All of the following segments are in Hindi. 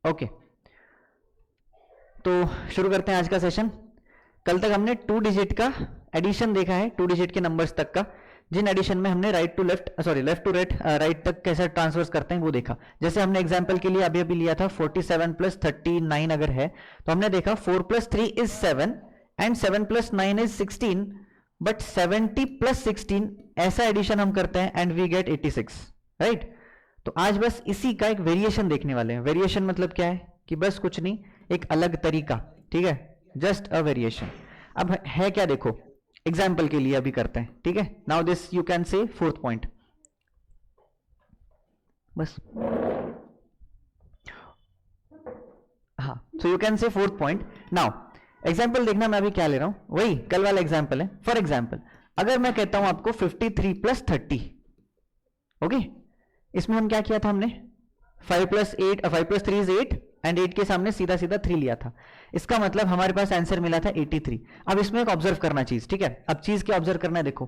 ओके, तो शुरू करते हैं आज का सेशन। कल तक हमने 2 डिजिट का एडिशन देखा है, 2 डिजिट के नंबर्स तक का, जिन एडिशन में हमने लेफ्ट टू राइट तक कैसे ट्रांसफर्स करते हैं वो देखा। जैसे हमने एग्जांपल के लिए अभी अभी लिया था 47 प्लस 39 अगर है तो हमने देखा 4 plus 3 is 7 and 7 plus 9 is 16, but 70 plus 16 ऐसा एडिशन हम करते हैं एंड वी गेट 86, राइट। तो आज बस इसी का एक वेरिएशन देखने वाले हैं। वेरिएशन मतलब क्या है कि बस कुछ नहीं, एक अलग तरीका, ठीक है, जस्ट अ वेरिएशन। अब है क्या देखो, एग्जाम्पल के लिए अभी करते हैं, ठीक है। Now this you can say 4th point, बस हाँ, so you can say 4th point. Now example देखना, मैं अभी क्या ले रहा हूं, वही कल वाला एग्जाम्पल है। फॉर एग्जाम्पल अगर मैं कहता हूं आपको 53 प्लस 30, ओके, इसमें हम क्या किया था, हमने 5 प्लस 3 इज 8 एंड 8 के सामने सीधा सीधा 3 लिया था। इसका मतलब हमारे पास आंसर मिला था 83। अब इसमें एक ऑब्जर्व करना चीज, ठीक है। अब चीज क्या ऑब्जर्व करना है, देखो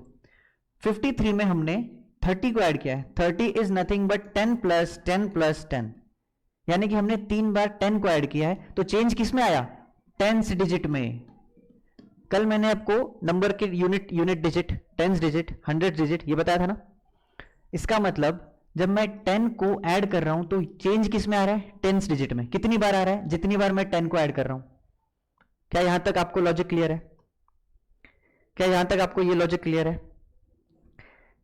53 में हमने 30 को ऐड किया है। 30 is nothing but 10 plus 10 plus 10, यानी कि हमने 3 बार 10 को ऐड किया है। तो चेंज किस में आया, 10th डिजिट में। कल मैंने आपको नंबर के unit digit, 10th digit, 100th digit ये बताया था ना। इसका मतलब जब मैं 10 को ऐड कर रहा हूं तो चेंज किस में आ रहा है, 10th डिजिट में। कितनी बार आ रहा है, जितनी बार मैं 10 को ऐड कर रहा हूं। क्या यहां तक आपको लॉजिक क्लियर है, क्या यहां तक आपको ये लॉजिक क्लियर है।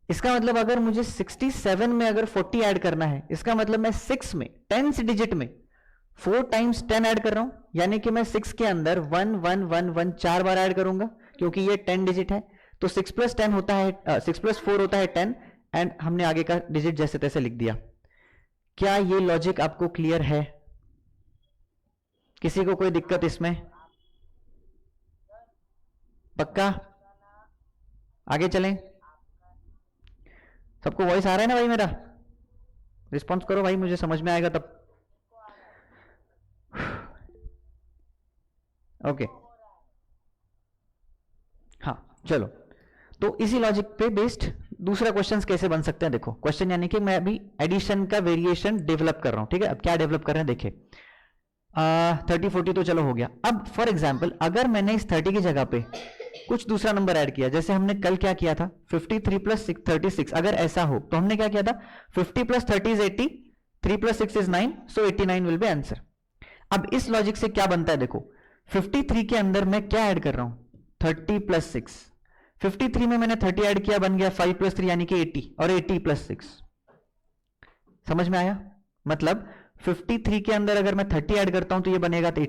इसका मतलब अगर मुझे 67 में अगर 40 ऐड करना है, इसका मतलब मैं 6 में 10th डिजिट में 4 टाइम्स 10 ऐड कर रहा हूं, यानी कि मैं 6 के अंदर 1 1 1 1 4 बार ऐड करूंगा, क्योंकि ये 10 डिजिट है। तो 6 प्लस 10 होता है 6 प्लस 4 होता है 10 एंड हमने आगे का डिजिट जैसे तैसे लिख दिया। क्या ये लॉजिक आपको क्लियर है, किसी को कोई दिक्कत इसमें, पक्का आगे चलें। सबको वॉइस आ रहा है ना भाई, मेरा रिस्पॉन्स करो भाई, मुझे समझ में आएगा तब। ओके हाँ चलो, तो इसी लॉजिक पे बेस्ड दूसरा क्वेश्चन कैसे बन सकते हैं, देखो क्वेश्चन यानी कि मैं अभी एडिशन का वेरिएशन डेवलप कर रहा हूं, ठीक है। अब क्या डेवलप कर रहे हैं देखिए, 30 40 तो चलो हो गया। अब फॉर एग्जांपल अगर मैंने इस 30 की जगह पे कुछ दूसरा नंबर ऐड किया, जैसे हमने कल क्या किया था 53 प्लस 36, अगर ऐसा हो तो हमने क्या किया था 50 plus 30 is 80, 3 plus 6 is 9, so 89 will be answer. अब इस लॉजिक से क्या बनता है देखो, 53 के अंदर मैं क्या ऐड कर रहा हूं 30 प्लस 6, 53 में मैंने 30 ऐड किया, बन गया 5 प्लस 3 यानी कि 80, और 80 प्लस 6, समझ में आया। मतलब 53 के अंदर अगर मैं 30 ऐड करता हूं तो ये बनेगा तो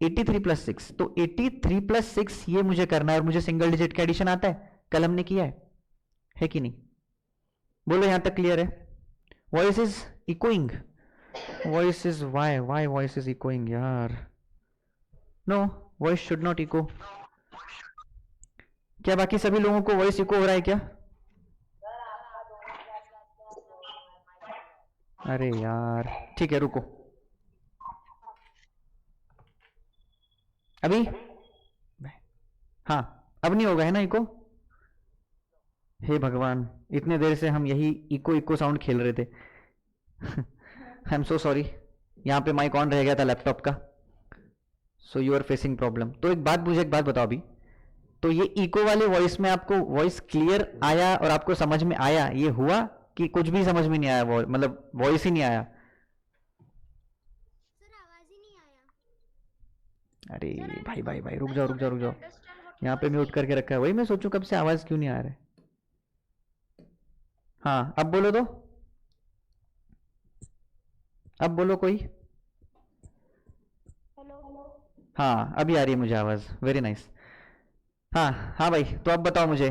83 प्लस 6, तो 83 प्लस 6 ये मुझे करना है, और मुझे सिंगल डिजिट का एडिशन आता है, कल हमने किया है कि नहीं, बोलो यहां तक क्लियर है। Voice is echoing, voice is why voice is echoing यार, no voice should not echo. क्या बाकी सभी लोगों को वॉइस इको हो रहा है क्या, अरे यार ठीक है रुको, अभी हाँ अब नहीं होगा है ना इको। हे भगवान, इतने देर से हम यही इको इको साउंड खेल रहे थे। आई एम सो सॉरी, यहां पे माइक ऑन रह गया था लैपटॉप का, so you are facing problem. तो एक बात मुझे, एक बात बताओ अभी, तो ये इको वाले वॉइस में आपको वॉइस क्लियर आया और आपको समझ में आया, ये हुआ कि कुछ भी समझ में नहीं आया, मतलब वॉइस ही नहीं आया। सर आवाज ही नहीं आया। अरे भाई भाई भाई रुक जाओ रुक जाओ रुक जाओ, यहाँ पे म्यूट करके रखा है, वही मैं सोचूं कब से आवाज क्यों नहीं आ रहा है। हाँ अब बोलो, तो अब बोलो कोई। हेलो, हाँ अभी आ रही है मुझे आवाज, वेरी नाइस। हाँ हाँ भाई, तो अब बताओ मुझे,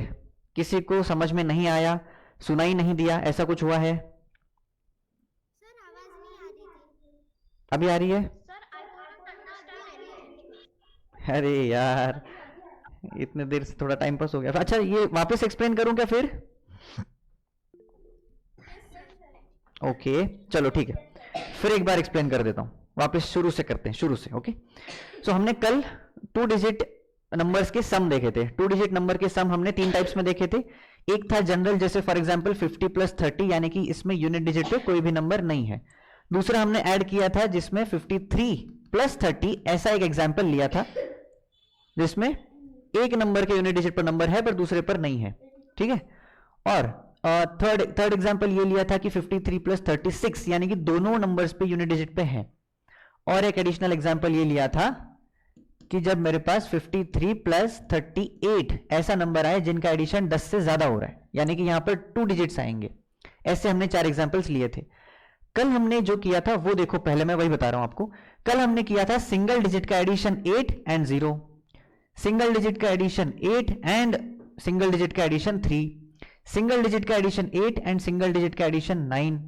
किसी को समझ में नहीं आया, सुनाई नहीं दिया, ऐसा कुछ हुआ है। सर आवाज नहीं आ रही थी। अभी आ रही है, सर आई कुडंट अंडरस्टैंड। अरे यार इतने देर से थोड़ा टाइम पास हो गया। अच्छा ये वापस एक्सप्लेन करूं क्या फिर, ओके चलो ठीक है, फिर एक बार एक्सप्लेन कर देता हूं, वापस शुरू से करते हैं, शुरू से। ओके सो हमने कल 2 डिजिट नंबर्स के सम देखे थे। 2 डिजिट नंबर के सम हमने 3 टाइप्स में देखे थे। एक था जनरल, जैसे फॉर एग्जांपल 50 प्लस 30, यानी कि इसमें यूनिट डिजिट पे कोई भी नंबर नहीं है। दूसरा हमने ऐड किया था जिसमें 53 प्लस 30, ऐसा एक एग्जाम्पल लिया था जिसमें एक नंबर के यूनिट डिजिट पर नंबर है पर दूसरे पर नहीं है, ठीक है। और थर्ड एग्जाम्पल ये लिया था कि 53 प्लस 36 यानी कि दोनों नंबर्स पे यूनिट डिजिट पे है। और एक एडिशनल एग्जाम्पल ये लिया था कि जब मेरे पास 53 प्लस 38 ऐसा नंबर आए जिनका एडिशन 10 से ज्यादा हो रहा है, यानी कि यहां पर 2 डिजिट्स आएंगे। ऐसे हमने 4 एग्जाम्पल्स लिए थे। कल हमने जो किया था वो देखो, पहले मैं वही बता रहा हूं आपको। कल हमने किया था सिंगल डिजिट का एडिशन 8 एंड 0, सिंगल डिजिट का एडिशन 8 एंड सिंगल डिजिट का एडिशन 3, सिंगल डिजिट का एडिशन 8 एंड सिंगल डिजिट का addition 9।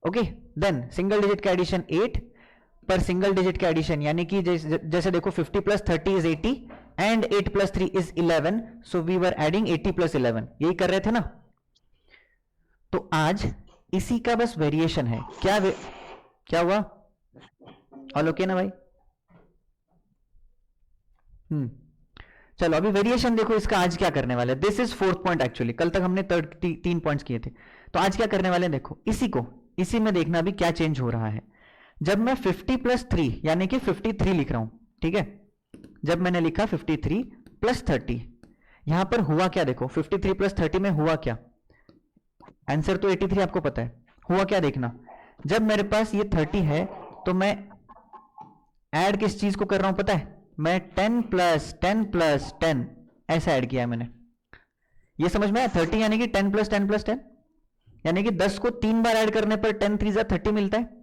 Okay, then single digit का एडिशन 8 पर सिंगल डिजिट का एडिशन, यानी कि जैसे देखो 50 plus 30 is 80 and 8 plus 3 is 11, so we were adding 80 plus 11, यही कर रहे थे ना। तो आज इसी का बस वेरिएशन है। क्या हुआ? ऑल ओके ना भाई? चलो अभी वेरिएशन देखो इसका। आज क्या करने वाले, this is 4th point actually. कल तक हमने 3 पॉइंट्स किए थे, तो आज क्या करने वाले देखो, इसी में देखना अभी क्या चेंज हो रहा है। जब मैं 50 प्लस 3 यानी कि 53 लिख रहा हूं, ठीक है, जब मैंने लिखा 53 प्लस 30, यहां पर हुआ क्या देखो, 53 प्लस 30 में हुआ क्या, आंसर तो 83 आपको पता है। हुआ क्या देखना, जब मेरे पास ये 30 है तो मैं ऐड किस चीज को कर रहा हूं पता है, मैं 10 प्लस 10 प्लस 10 ऐसा ऐड किया है मैंने। ये समझ में आया? 30 यानी कि 10 प्लस 10 प्लस 10, यानी कि 10 को 3 बार ऐड करने पर 10 3 30 मिलता है।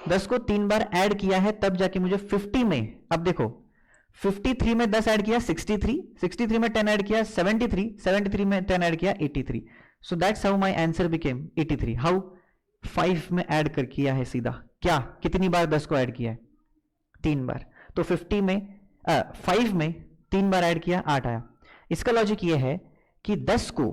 10 को 3 बार ऐड किया है तब जाके मुझे 50 में, अब देखो 53 में 10 ऐड किया 63, 63 में 10 ऐड किया 73, 73 में 10 ऐड किया 83, so that's how my answer became 83। How? 5 में ऐड कर किया है सीधा। क्या, कितनी बार 10 को ऐड किया है? 3 बार। तो 50 में 5 में 3 बार ऐड किया 8 आया। इसका लॉजिक ये है कि 10 को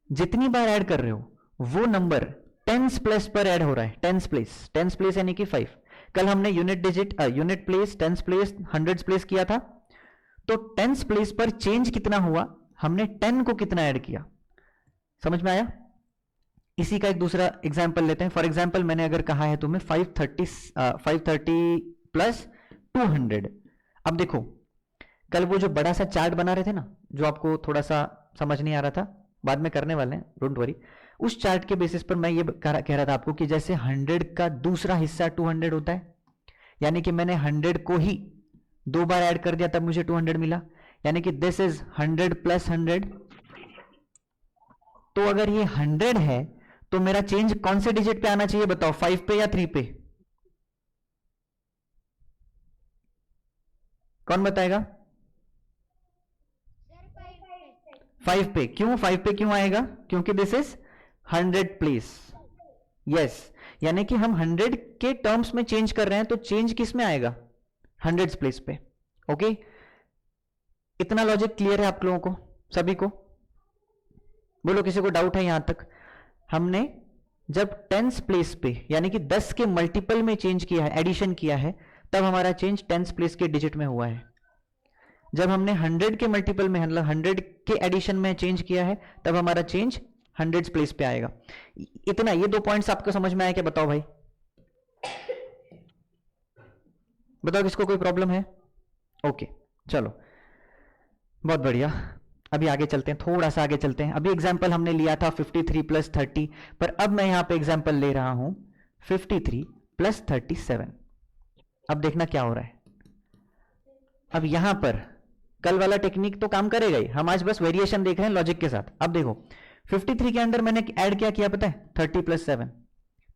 जितनी बार ऐड कर रहे हो वो नंबर टेंस प्लेस पर ऐड हो रहा है। टेंस प्लेस यानी कि 5। कल हमने unit place, tens place, hundreds place किया था, तो टेंस प्लेस पर चेंज कितना हुआ, हमने 10 को कितना ऐड किया। समझ में आया? इसी का एक दूसरा एग्जाम्पल लेते हैं। फॉर एग्जाम्पल मैंने अगर कहा है तुम्हें 530 प्लस 200। अब देखो कल वो जो बड़ा सा चार्ट बना रहे थे ना, जो आपको थोड़ा सा समझ नहीं आ रहा था, बाद में करने वाले हैं, डोंट वरी। उस चार्ट के बेसिस पर मैं ये कह रहा था आपको कि जैसे 100 का दूसरा हिस्सा 200 होता है, यानी कि मैंने 100 को ही 2 बार ऐड कर दिया तब मुझे 200 मिला, यानी कि दिस इज 100 प्लस 100। तो अगर ये 100 है तो मेरा चेंज कौन से डिजिट पे आना चाहिए बताओ, 5 पे या 3 पे? कौन बताएगा? 5 पे। क्यों 5 पे क्यों आएगा? क्योंकि दिस इज 100 प्लेस। यस, यानी कि हम 100 के टर्म्स में चेंज कर रहे हैं, तो चेंज किस में आएगा? 100 प्लेस पे। ओके, इतना लॉजिक क्लियर है आप लोगों को, सभी को? बोलो किसी को डाउट है यहां तक? हमने जब टेंस प्लेस पे यानी कि 10 के मल्टीपल में चेंज किया है, एडिशन किया है, तब हमारा चेंज टेंस प्लेस के डिजिट में हुआ है। जब हमने 100 के मल्टीपल में, मतलब 100 के एडिशन में चेंज किया है, तब हमारा चेंज 100 प्लेस पे आएगा। इतना, ये 2 पॉइंट्स आपको समझ में आया क्या? बताओ भाई, बताओ किसको कोई प्रॉब्लम है? ओके, चलो बहुत बढ़िया। अभी आगे चलते हैं, थोड़ा सा आगे चलते हैं। अभी एग्जाम्पल हमने लिया था 53 प्लस 30, पर अब मैं यहां पे एग्जाम्पल ले रहा हूं 53 प्लस 37। अब देखना क्या हो रहा है। अब यहां पर कल वाला टेक्निक तो काम करेगा ही, हम आज बस वेरिएशन देख रहे हैं लॉजिक के साथ। अब देखो 53 के अंदर मैंने ऐड क्या किया पता है? 30 प्लस 7,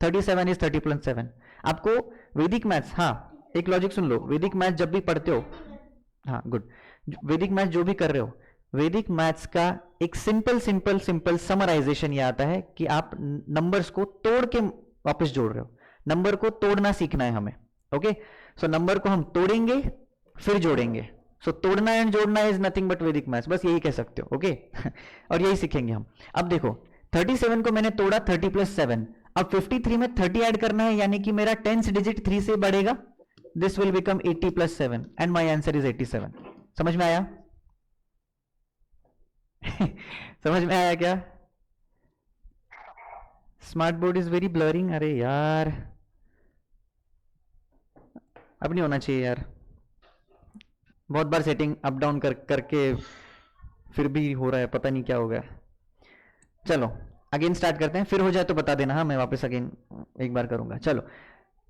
37 इज 30 प्लस 7। आपको वैदिक मैथ्स, हाँ एक लॉजिक सुन लो, वैदिक मैथ्स जब भी पढ़ते हो, हाँ गुड, वैदिक मैथ्स जो भी कर रहे हो, वैदिक मैथ्स का एक सिंपल समराइजेशन ये आता है कि आप नंबर्स को तोड़ के वापस जोड़ रहे हो। नंबर को तोड़ना सीखना है हमें। ओके, सो नंबर को हम तोड़ेंगे फिर जोड़ेंगे। सो तोड़ना एंड जोड़ना इज नथिंग बट वैदिक मैथ्स, बस यही कह सकते हो। ओके और यही सीखेंगे हम। अब देखो 37 को मैंने तोड़ा 30 प्लस 7, अब 53 में 30 ऐड करना है, यानी कि मेरा टेंस डिजिट 3 से बढ़ेगा, this will become 80 plus 7 and my answer is 87। समझ में आया? समझ में आया क्या? Smart board is very blurring. अरे यार अब नहीं होना चाहिए यार, बहुत बार सेटिंग अप डाउन करके फिर भी हो रहा है, पता नहीं क्या हो गया। चलो अगेन स्टार्ट करते हैं, फिर हो जाए तो बता देना, हाँ मैं वापस अगेन एक बार करूंगा। चलो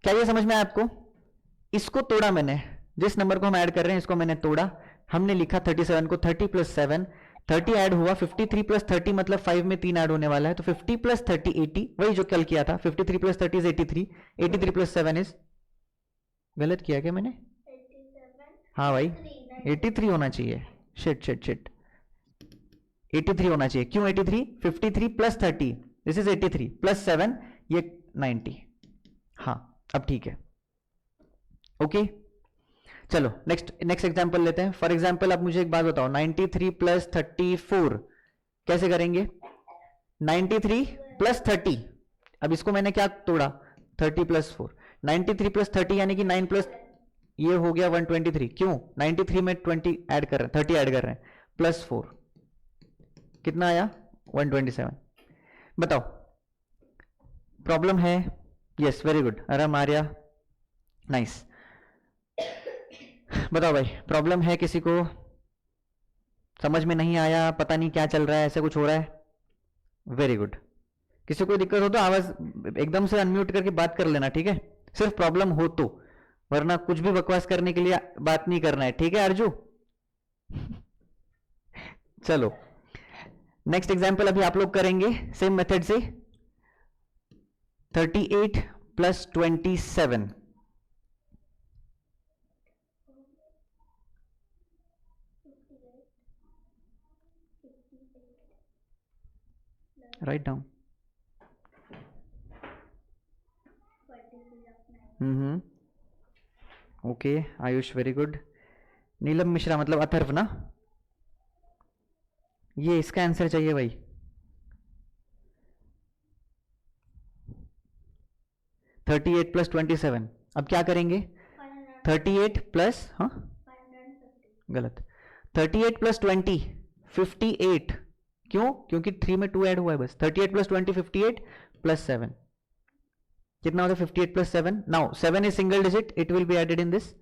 क्या ये समझ में आया आपको? इसको तोड़ा मैंने, जिस नंबर को हम ऐड कर रहे हैं इसको मैंने तोड़ा, हमने लिखा 37 को 30 प्लस 7, 30 ऐड हुआ, 53 प्लस 30 मतलब 5 में 3 ऐड होने वाला है, तो 50 प्लस 30 80, वही जो कल किया था। 53 प्लस 30 इज 83, 83 प्लस 7 इज, गलत किया क्या मैंने? हाँ भाई 83 होना चाहिए, शिट शिट शिट, 83 होना चाहिए। क्यों 83? 53 प्लस 30 दिस इज 83 प्लस 7 ये 90। हाँ अब ठीक है, ओके चलो नेक्स्ट एग्जांपल लेते हैं। फॉर एग्जांपल अब मुझे एक बात बताओ, 93 प्लस 34 कैसे करेंगे? 93 प्लस 30, अब इसको मैंने क्या तोड़ा? 30 प्लस 4, 93 प्लस 30 यानी कि 9 प्लस, ये हो गया 123। क्यों? 93 में 20 ऐड कर रहे हैं, 30 ऐड कर रहे हैं, प्लस 4 कितना आया? 127। बताओ प्रॉब्लम है? यस वेरी गुड, आराम आर्या, नाइस। बताओ भाई प्रॉब्लम है किसी को? समझ में नहीं आया, पता नहीं क्या चल रहा है, ऐसा कुछ हो रहा है? Very good. किसी को दिक्कत हो तो आवाज एकदम से अनम्यूट करके बात कर लेना, ठीक है? सिर्फ प्रॉब्लम हो तो, वरना कुछ भी बकवास करने के लिए बात नहीं करना है, ठीक है अर्जू? चलो नेक्स्ट एग्जाम्पल अभी आप लोग करेंगे सेम मेथड से। 38 plus 27, write down. Okay Ayush very good. Neelam Mishra मतलब अथर्व ना, ये इसका आंसर चाहिए भाई। थर्टी एट प्लस 27, अब क्या करेंगे? 38 प्लस, हाँ गलत, 38 प्लस 20 58, क्यों? क्योंकि 3 में 2 ऐड हुआ है बस। 38 प्लस 20 58 प्लस 7 कितना होता है? 58 plus 7, now 7 is single digit, it will be added in this,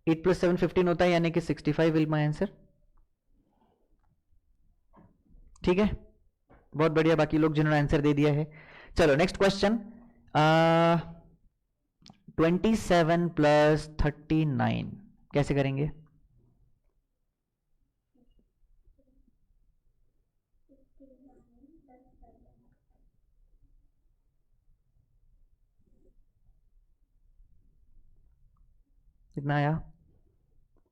8 plus 7 15 होता है, यानी कि 65 विल माई आंसर। ठीक है बहुत बढ़िया, बाकी लोग जिन्होंने आंसर दे दिया है। चलो नेक्स्ट क्वेश्चन, 27 प्लस 39 कैसे करेंगे? कितना आया?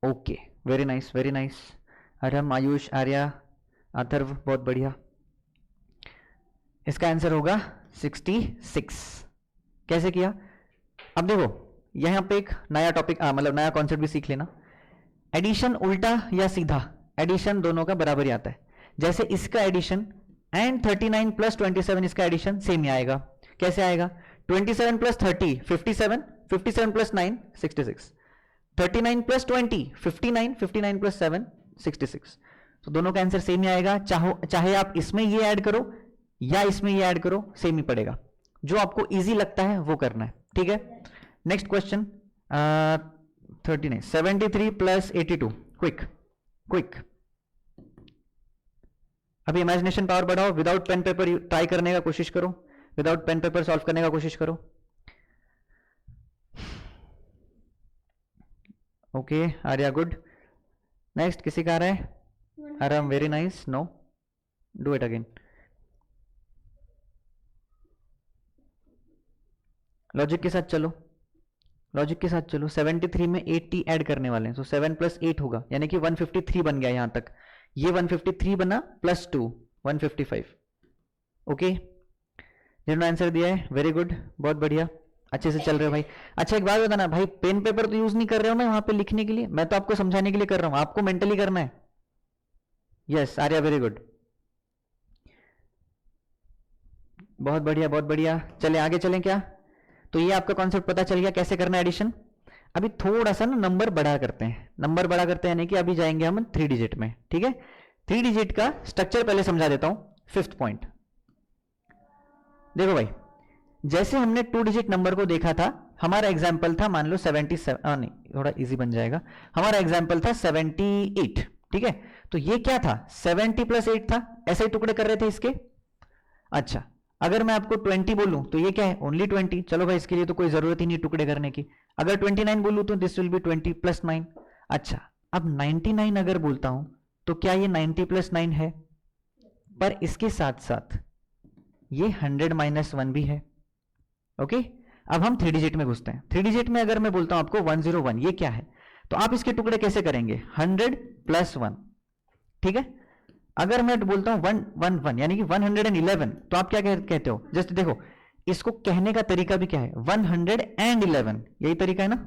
Okay very nice very nice, Arham Ayush Arya Atharv बहुत बढ़िया। इसका आंसर होगा 66। कैसे किया? अब देखो यहां पे एक नया टॉपिक मतलब नया कॉन्सेप्ट भी सीख लेना। एडिशन उल्टा या सीधा, एडिशन दोनों का बराबर ही आता है। जैसे इसका एडिशन एंड 39 प्लस 27 इसका एडिशन सेम ही आएगा। कैसे आएगा? 27 प्लस 30 57, 57 प्लस 9 66, 39 प्लस 20 59, 59 प्लस 7 66। तो दोनों का आंसर सेम ही आएगा। चाहे आप इसमें ये ऐड करो या इसमें ये ऐड करो, सेम ही पड़ेगा। जो आपको इजी लगता है वो करना है, ठीक है? Next question 39 73 plus 82, quick quick. अभी इमेजिनेशन पावर बढ़ाओ, विदाउट पेन पेपर ट्राई करने का कोशिश करो, विदाउट पेन पेपर सॉल्व करने का कोशिश करो। Okay Arya good. नेक्स्ट किसी का आ रहा है? आराम very nice, no do it again. Logic के साथ चलो, लॉजिक के साथ चलो। 73 में 80 ऐड करने वाले हैं, तो 7 प्लस 8 होगा, यानी कि 153 बन गया यहां तक। ये 153 बना प्लस 2 155। ओके जिन्होंने आंसर दिया है वेरी गुड, बहुत बढ़िया, अच्छे से चल रहे हो भाई। अच्छा एक बात बताना भाई, पेन पेपर तो यूज नहीं कर रहे हो ना वहां पे लिखने के लिए? मैं तो आपको समझाने के लिए कर रहा हूं, आपको मेंटली करना है। यस आर्या वेरी गुड, बहुत बढ़िया बहुत बढ़िया। चले आगे चलें क्या? तो ये आपका कॉन्सेप्ट पता चल गया कैसे करना है एडिशन। अभी थोड़ा सा ना नंबर बड़ा करते हैं, नंबर बड़ा करते हैं यानी कि अभी जाएंगे हम 3 डिजिट में, ठीक है? 3 डिजिट का स्ट्रक्चर पहले समझा देता हूं। 5th पॉइंट देखो भाई, जैसे हमने 2 डिजिट नंबर को देखा था, हमारा एग्जाम्पल था मान लो 77, नहीं थोड़ा इजी बन जाएगा, हमारा एग्जाम्पल था 78, ठीक है। तो ये क्या था, 70 प्लस 8 था, ऐसे ही टुकड़े कर रहे थे इसके। अच्छा, अगर मैं आपको 20 बोलूं तो ये क्या है, ओनली 20, चलो भाई इसके लिए तो कोई जरूरत ही नहीं टुकड़े करने की। अगर 29 बोलूं तो दिस विल बी 20 प्लस 9। अच्छा, अब 99 अगर बोलता हूं तो क्या ये 90 प्लस 9 है, पर इसके साथ साथ ये 100 माइनस 1 भी है। ओके, अब हम 3 डिजिट में घुसते हैं। 3 डिजिट में अगर मैं बोलता हूं आपको 101, ये क्या है, तो आप इसके टुकड़े कैसे करेंगे, 100 प्लस 1, ठीक है। अगर मैं बोलता हूं 111 यानी कि 111, तो आप क्या कहते हो, जस्ट देखो इसको कहने का तरीका भी क्या है, 111, यही तरीका है ना।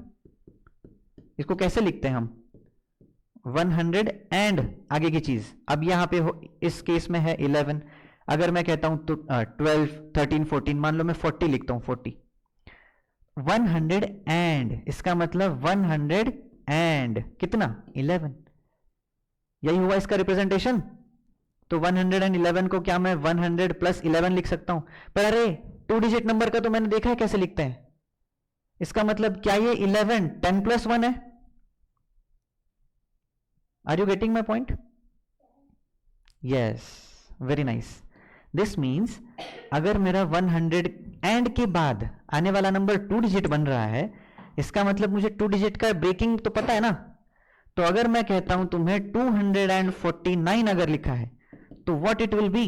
इसको कैसे लिखते हैं हम, 100 एंड आगे की चीज। अब यहां पे हो, इस केस में है 11, अगर मैं कहता हूं तो 12, 13, 14, मान लो मैं 40 लिखता हूं, 40, 100 एंड, इसका मतलब 100 एंड कितना, 11, यही हुआ इसका रिप्रेजेंटेशन। तो 111 को क्या मैं 100 प्लस 11 लिख सकता हूं, पर अरे 2 डिजिट नंबर का तो मैंने देखा है कैसे लिखते हैं, इसका मतलब क्या ये 11 10 प्लस 1 है। Are you getting my point, yes, very nice. This means अगर मेरा 100 एंड के बाद आने वाला नंबर 2 डिजिट बन रहा है, इसका मतलब मुझे 2 डिजिट का ब्रेकिंग तो पता है ना। तो अगर मैं कहता हूं तुम्हें 249 अगर लिखा है, तो what it will B,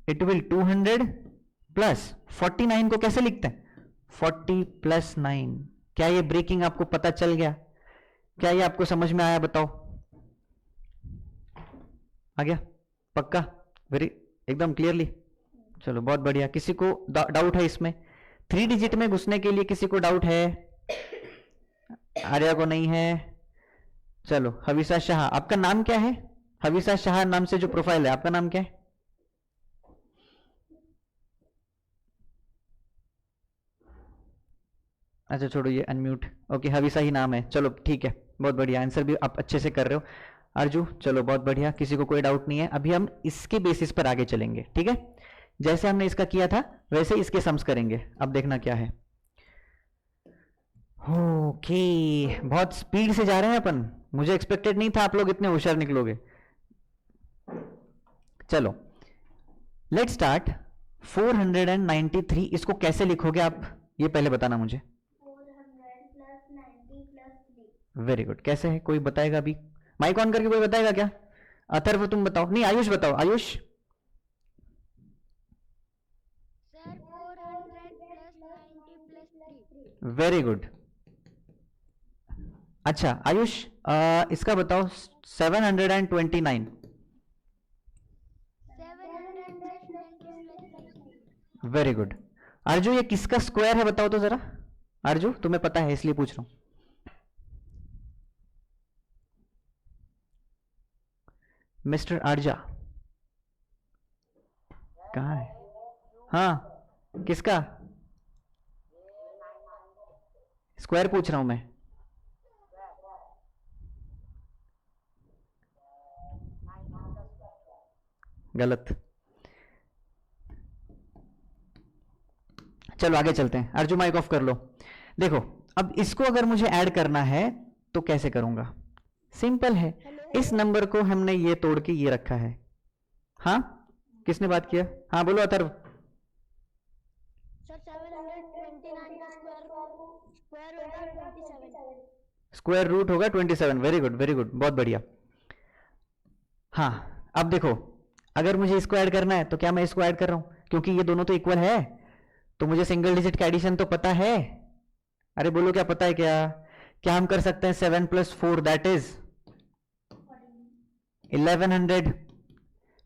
it will 200 plus 49 को कैसे लिखते हैं, 40 प्लस 9। क्या ये ब्रेकिंग आपको पता चल गया, क्या ये आपको समझ में आया, बताओ, आ गया पक्का, वेरी एकदम क्लियरली, चलो बहुत बढ़िया। किसी को डाउट है इसमें, 3 डिजिट में घुसने के लिए किसी को डाउट है, आर्या को नहीं है, चलो हविसा शाह, आपका नाम क्या है, हविसा शाह नाम से जो प्रोफाइल है आपका नाम क्या है, अच्छा छोड़ो ये अनम्यूट, ओके हविसा ही नाम है, चलो ठीक है, बहुत बढ़िया, आंसर भी आप अच्छे से कर रहे हो। अर्जु चलो बहुत बढ़िया, किसी को कोई डाउट नहीं है। अभी हम इसके बेसिस पर आगे चलेंगे, ठीक है, जैसे हमने इसका किया था वैसे इसके सम्स करेंगे। अब देखना क्या है, ओके बहुत स्पीड से जा रहे हैं अपन, मुझे एक्सपेक्टेड नहीं था आप लोग इतने होशियार निकलोगे। चलो लेट स्टार्ट 493, इसको कैसे लिखोगे आप, ये पहले बताना मुझे। 400 प्लस 90 प्लस 3। वेरी गुड, कैसे है कोई बताएगा अभी, माइक ऑन करके कोई बताएगा क्या, अथर्व तुम बताओ, नहीं आयुष बताओ, Ayush. Sir 400 plus 90 plus 3। Very good, अच्छा आयुष इसका बताओ 729। 700 प्लस 90 प्लस 3। वेरी गुड, अर्जु ये किसका स्क्वायर है बताओ तो जरा, अर्जु तुम्हें पता है इसलिए पूछ रहा हूं। मिस्टर आर्जा कहाँ है, हाँ किसका स्क्वायर पूछ रहा हूं मैं, गलत, चलो आगे चलते हैं। अर्जु माइक ऑफ कर लो। देखो अब इसको अगर मुझे ऐड करना है तो कैसे करूंगा, सिंपल है, इस नंबर को हमने ये तोड़ के ये रखा है, हाँ किसने बात किया, हाँ बोलो अथर्व। सर 729 का स्क्वायर होगा 27। स्क्वायर रूट होगा 27, वेरी गुड वेरी गुड, बहुत बढ़िया। हाँ अब देखो अगर मुझे इसको ऐड करना है तो क्या मैं इसको ऐड कर रहा हूं, क्योंकि ये दोनों तो इक्वल है, तो मुझे सिंगल डिजिट का एडिशन तो पता है। अरे बोलो क्या पता है, क्या हम कर सकते हैं, 7 plus 4 that is 1100,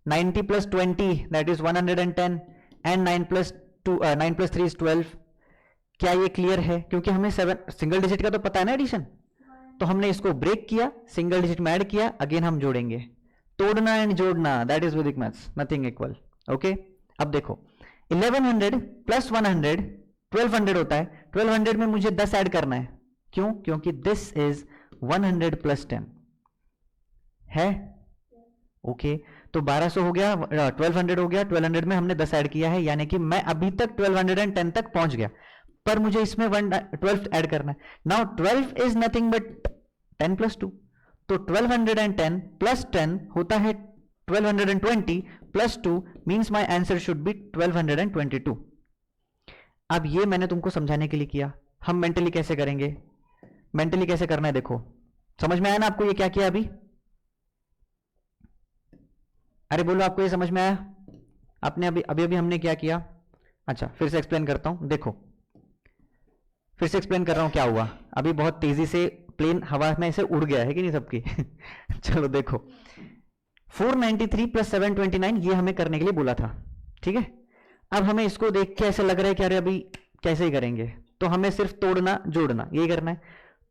90 plus 20 that is 110, and 9 plus 3 is 12। क्या ये क्लियर है, क्योंकि हमें 7 सिंगल डिजिट का तो पता है ना एडिशन, तो हमने इसको ब्रेक किया, सिंगल डिजिट में ऐड किया, अगेन हम जोड़ेंगे, तोड़ना एंड जोड़ना दैट इज वैदिक मैथ्स, नथिंग इक्वल, ओके। अब देखो 1100 प्लस 100 1200 होता है, 1200 में मुझे 10 ऐड करना है, क्यों, क्योंकि दिस इज 100 प्लस 10 है, ओके। तो 1200 हो गया, 1200 हो गया, 1200 में हमने 10 ऐड किया है, यानी कि मैं अभी तक 1210 तक पहुंच गया, पर मुझे इसमें 12 ऐड करना है। Now 12 is nothing but 10 plus 2, तो 1210 प्लस 10 होता है 1220 plus 2, means my answer should be 1222। अब ये मैंने तुमको समझाने के लिए किया, हम मेंटली कैसे करेंगे, मेंटली कैसे करना है देखो, समझ में आया ना आपको ये क्या किया अभी? अरे बोलो, आपको ये समझ में आया? आपने अभी अभी अभी हमने क्या किया? अच्छा, फिर से एक्सप्लेन करता हूं, देखो फिर से एक्सप्लेन कर रहा हूं क्या हुआ। अभी बहुत तेजी से प्लेन हवा में ऐसे उड़ गया है कि नहीं सबकी चलो देखो, 493 प्लस 729 ये हमें करने के लिए बोला था, ठीक है। अब हमें इसको देख के ऐसे लग रहा है कि अरे अभी कैसे ही करेंगे, तो हमें सिर्फ तोड़ना जोड़ना यही करना है।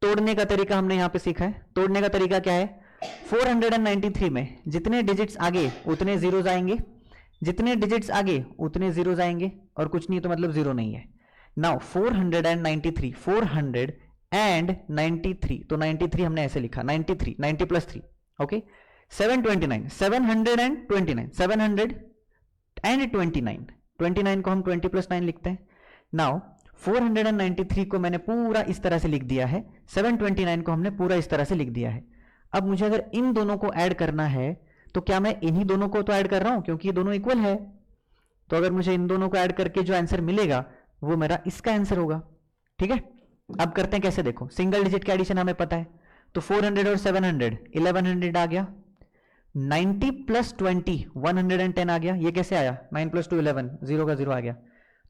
तोड़ने का तरीका हमने यहां पे सीखा है। तोड़ने का तरीका क्या है? 493 में जितने डिजिट्स आगे उतने जीरोस आएंगे, जितने डिजिट्स आगे उतने जीरोस आएंगे, और कुछ नहीं तो मतलब जीरो नहीं है। नाउ 493 493, तो 93 हमने ऐसे लिखा, 93 90 प्लस 3, ओके। 729 729 729 को हम 20 प्लस 9 लिखते हैं। नाउ 493 को मैंने पूरा इस तरह से लिख दिया है, 729 को हमने पूरा इस तरह से लिख दिया है। अब मुझे अगर इन दोनों को ऐड करना है, तो क्या मैं इन्हीं दोनों को तो ऐड कर रहा हूं, क्योंकि ये दोनों इक्वल है। तो अगर मुझे इन दोनों को ऐड करके जो आंसर मिलेगा वो मेरा इसका आंसर होगा, ठीक है। अब करते हैं कैसे, देखो सिंगल डिजिट का एडिशन हमें पता है, तो 400 और 700 1100 आ गया, 90 प्लस 20 110 आ गया। ये कैसे आया? 9 प्लस 2 11, 0 का 0 आ गया,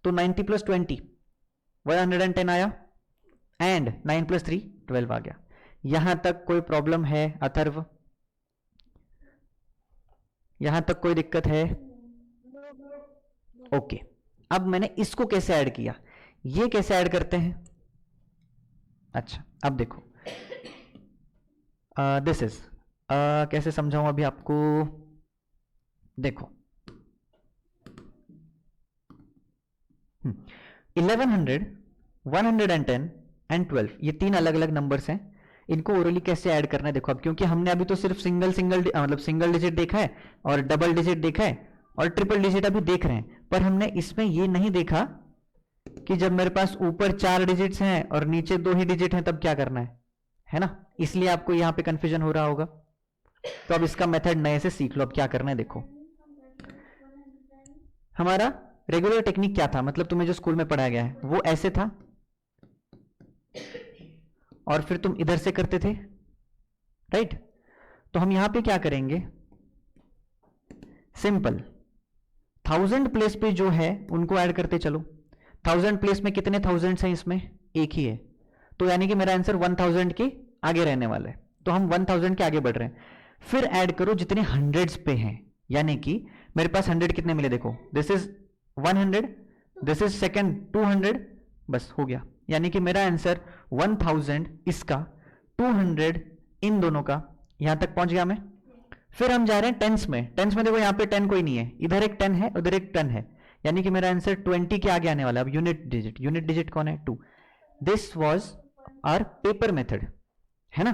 तो 90 प्लस 20 110 आया, एंड 9 प्लस 3 12 आ गया। यहां तक कोई प्रॉब्लम है अथर्व? यहां तक कोई दिक्कत है? ओके। अब मैंने इसको कैसे ऐड किया, ये कैसे ऐड करते हैं? अच्छा, अब देखो दिस इज कैसे समझाऊं अभी आपको, देखो 1100 110 एंड 12 ये तीन अलग अलग नंबर्स हैं, इनको ओरली कैसे ऐड करना है देखो। अब क्योंकि हमने अभी तो सिर्फ सिंगल डिजिट देखा है और डबल डिजिट देखा है और ट्रिपल डिजिट अभी देख रहे हैं, पर हमने इसमें ये नहीं देखा कि जब मेरे पास ऊपर 4 डिजिट्स हैं और नीचे 2 ही डिजिट हैं तब क्या करना है ना। इसलिए आपको यहां पे कंफ्यूजन हो रहा होगा, तो अब इसका मेथड नए से सीख लो। अब क्या करना है देखो, हमारा रेगुलर टेक्निक क्या था, मतलब तुम्हें जो स्कूल में पढ़ाया गया है वो ऐसे था, और फिर तुम इधर से करते थे, राइट। तो हम यहां पे क्या करेंगे, सिंपल 1000 प्लेस पे जो है उनको ऐड करते चलो। 1000 प्लेस में कितने थाउजेंड्स हैं? इसमें एक ही है, तो यानी कि मेरा आंसर 1000 के आगे रहने वाला है, तो हम 1000 के आगे बढ़ रहे हैं। फिर ऐड करो जितने हंड्रेड्स पे हैं, यानी कि मेरे पास 100 कितने मिले देखो, this is 100, this is second 200, बस हो गया। यानी कि मेरा आंसर 1000 इसका, 200 इन दोनों का, यहां तक पहुंच गया मैं। फिर हम जा रहे हैं टेंस में। टेंस में देखो यहां पे 10 कोई नहीं है, इधर एक 10 है उधर एक 10 है, यानी कि मेरा आंसर 20 के आगे आने वाला है। अब यूनिट डिजिट कौन है? 2। This was our paper method, है ना।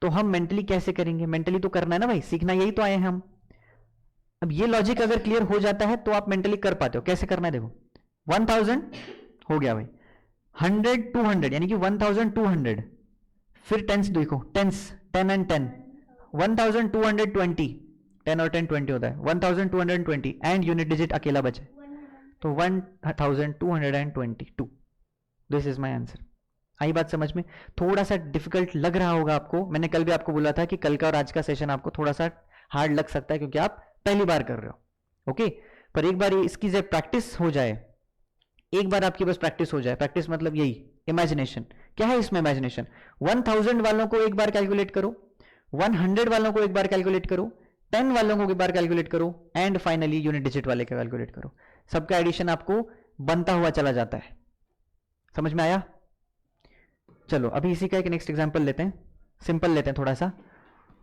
तो हम मेंटली कैसे करेंगे? मेंटली तो करना है ना भाई, सीखना यही तो आए हैं हम। अब ये लॉजिक अगर क्लियर हो जाता है तो आप मेंटली कर पाते हो। कैसे करना है देखो, 1000 हो गया भाई, 100 200 यानी कि 1200, फिर टेंस देखो, टेंस 10 एंड 10 1220, 10 और 10 20 होता है, 1220 एंड यूनिट डिजिट अकेला बचे, तो 1222। This is my answer. आई बात समझ में? थोड़ा सा डिफिकल्ट लग रहा होगा आपको, मैंने कल भी आपको बोला था कि कल का और आज का सेशन आपको थोड़ा सा हार्ड लग सकता है क्योंकि आप पहली बार कर रहे हो, ओके। पर एक बार इसकी जब प्रैक्टिस हो जाए, एक बार आपकी बस प्रैक्टिस हो जाए, प्रैक्टिस मतलब यही इमेजिनेशन। क्या है इसमें इमेजिनेशन? 1000 वालों को एक बार कैलकुलेट करो, 100 वालों को एक बार कैलकुलेट करो, 10 वालों को एक बार कैलकुलेट करो, एंड फाइनली यूनिट डिजिट वाले का कैलकुलेट करो। सबका एडिशन आपको बनता हुआ चला जाता है। समझ में आया? चलो अभी इसी का एक नेक्स्ट एग्जांपल लेते हैं, सिंपल लेते हैं थोड़ा सा।